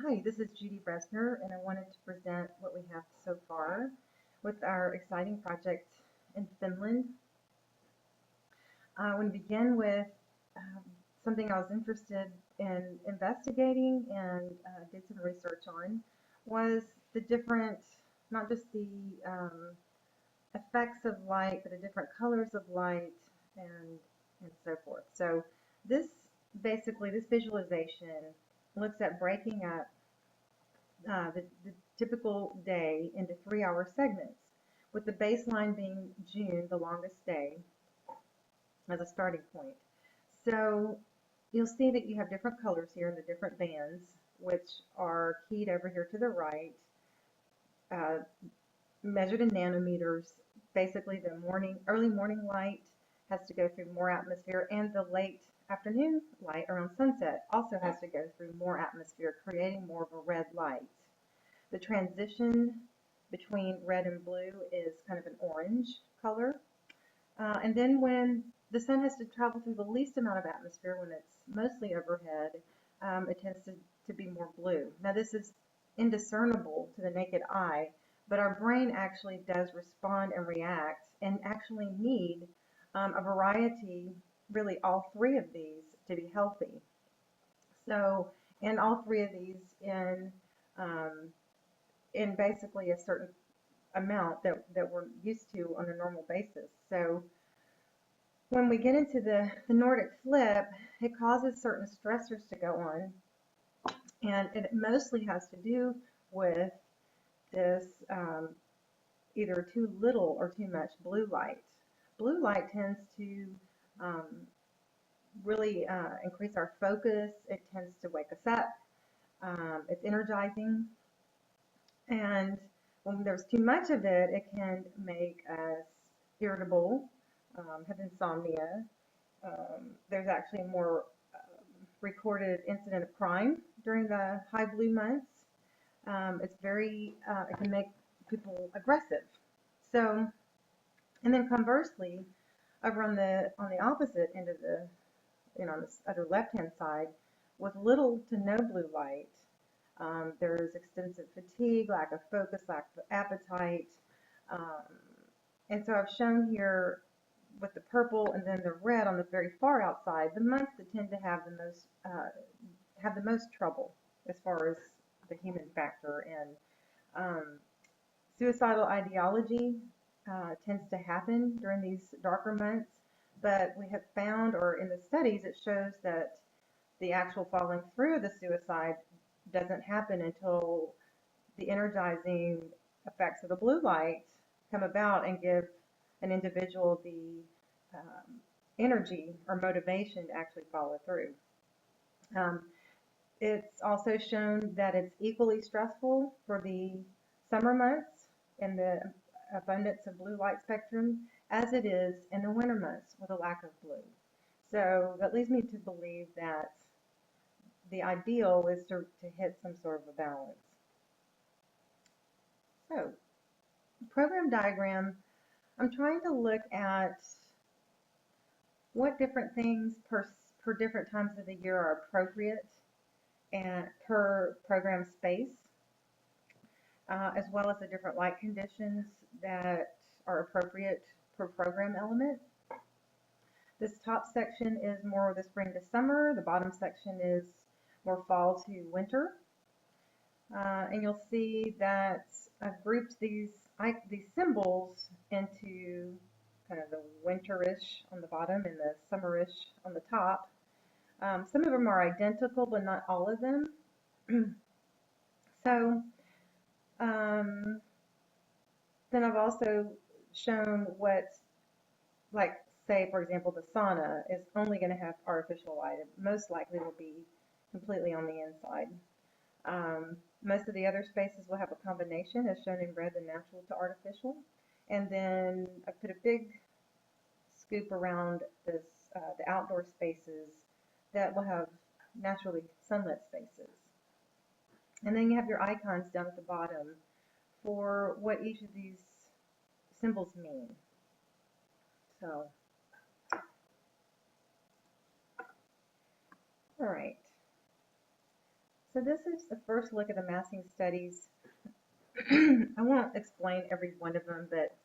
Hi, this is Judy Roessner, and I wanted to present what we have so far with our exciting project in Finland. I want to begin with um, something I was interested in investigating and did some research on was the different, not just the effects of light, but the different colors of light and so forth. So this this visualization looks at breaking up the typical day into 3-hour segments, with the baseline being June, the longest day, as a starting point. So you'll see that you have different colors here in the different bands, which are keyed over here to the right, uh, measured in nanometers. Basically, the early morning light has to go through more atmosphere, and the late afternoon light around sunset also has to go through more atmosphere, creating more of a red light. The transition between red and blue is kind of an orange color. And then when the sun has to travel through the least amount of atmosphere, when it's mostly overhead, it tends to be more blue. Now, this is indiscernible to the naked eye, but our brain actually does respond and react and actually need a variety, really all three of these, to be healthy. So, and all three of these um, in basically a certain amount that we're used to on a normal basis. So when we get into the Nordic flip, it causes certain stressors to go on, and it mostly has to do with this either too little or too much blue light. Blue light tends to um, really increase our focus. It tends to wake us up. It's energizing, and when there's too much of it, it can make us irritable, have insomnia. There's actually more recorded incident of crime during the high blue months. It can make people aggressive. So, and then conversely, over on the opposite end of on the other left-hand side, with little to no blue light, there's extensive fatigue, lack of focus, lack of appetite. Um, and so I've shown here with the purple and then the red on the very far outside, the months that tend to have the most trouble as far as the human factor. And suicidal ideology tends to happen during these darker months, but we have found, or in the studies, it shows that the actual following through of the suicide doesn't happen until the energizing effects of the blue light come about and give an individual the energy or motivation to actually follow through. Um, it's also shown that it's equally stressful for the summer months and the abundance of blue light spectrum as it is in the winter months with a lack of blue. So that leads me to believe that the ideal is to hit some sort of a balance. So, program diagram, I'm trying to look at what different things per different times of the year are appropriate and per program space, as well as the different light conditions that are appropriate per program element. This top section is more of the spring to summer. The bottom section is more fall to winter. And you'll see that I've grouped these symbols into kind of the winterish on the bottom and the summerish on the top. Some of them are identical, but not all of them. So um, then I've also shown what, like, say, for example, the sauna is only going to have artificial light. It most likely will be completely on the inside. Most of the other spaces will have a combination, as shown in red, the natural to artificial. And then I put a big scoop around the outdoor spaces that will have naturally sunlit spaces. And then you have your icons down at the bottom for what each of these symbols mean. So, all right. So this is the first look at the massing studies. I won't explain every one of them, but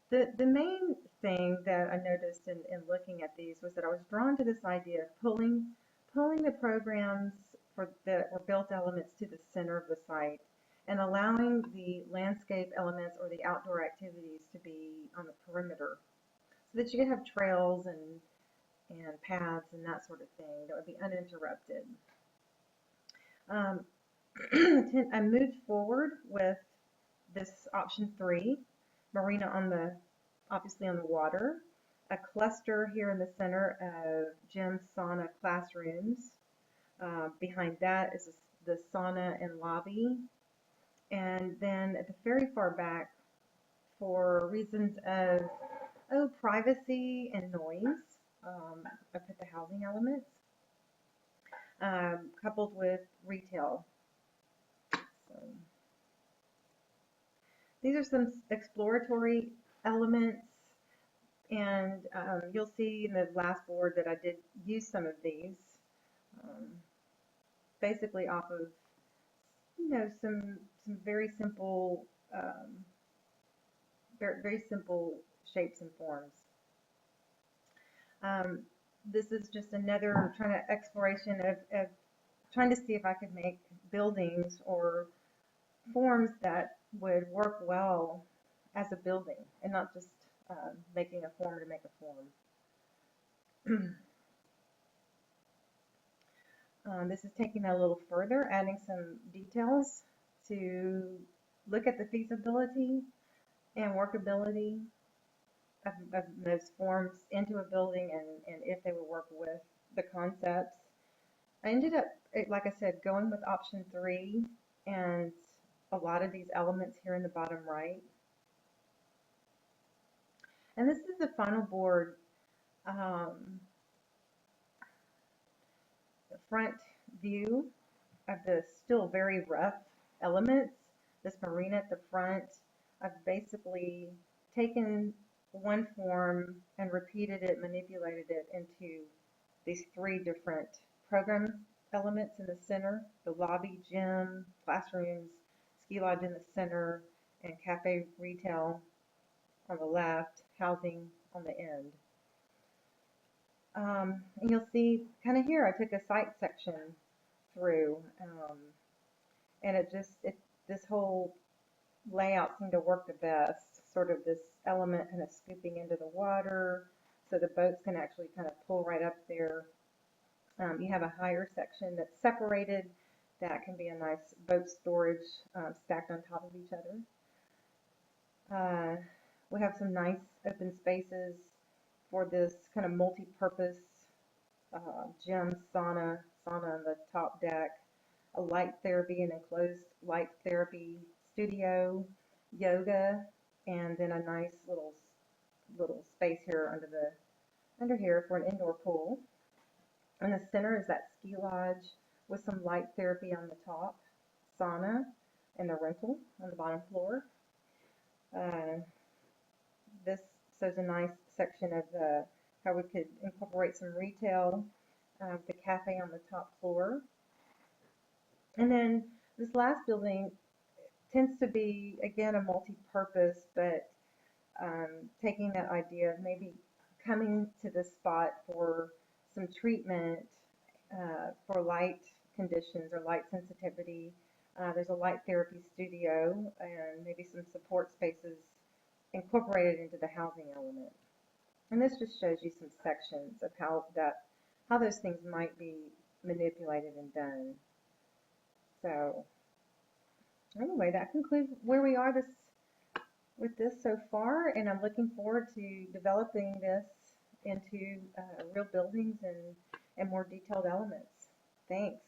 the main thing that I noticed in looking at these was that I was drawn to this idea of pulling the programs for that were built elements to the center of the site and allowing the landscape elements or the outdoor activities to be on the perimeter so that you could have trails and paths and that sort of thing that would be uninterrupted. Um, I moved forward with this option 3, marina on the obviously on the water, a cluster here in the center of gym, sauna, classrooms. Behind that is the sauna and lobby, and then at the very far back, for reasons of privacy and noise, I put the housing elements coupled with retail. So these are some exploratory elements, and you'll see in the last board that I did use some of these, basically off of, some very simple, very simple shapes and forms. This is just another exploration of trying to see if I could make buildings or forms that would work well as a building and not just making a form to make a form. This is taking that a little further, adding some details to look at the feasibility and workability of those forms into a building and if they would work with the concepts. I ended up, like I said, going with option 3 and a lot of these elements here in the bottom right. And this is the final board. The front view of the still very rough elements, this marina at the front. I've basically taken one form and repeated it, manipulated it into these 3 different program elements in the center: the lobby, gym, classrooms, ski lodge in the center, and cafe retail on the left, housing on the end. And you'll see kind of here, I took a site section through, and this whole layout seemed to work the best. Sort of this element kind of scooping into the water, so the boats can actually kind of pull right up there. You have a higher section that's separated. That can be a nice boat storage stacked on top of each other. We have some nice open spaces for this kind of multi-purpose gym, sauna on the top deck, a light therapy and enclosed light therapy studio, yoga, and then a nice little space here under here for an indoor pool. In the center is that ski lodge with some light therapy on the top, sauna, and the rental on the bottom floor. This shows a nice section of how we could incorporate some retail, the cafe on the top floor. And then this last building tends to be, again, a multi-purpose, but taking that idea of maybe coming to this spot for some treatment for light conditions or light sensitivity. There's a light therapy studio and maybe some support spaces incorporated into the housing element. And this just shows you some sections of how those things might be manipulated and done. So anyway, that concludes where we are with this so far, and I'm looking forward to developing this into real buildings and more detailed elements. Thanks.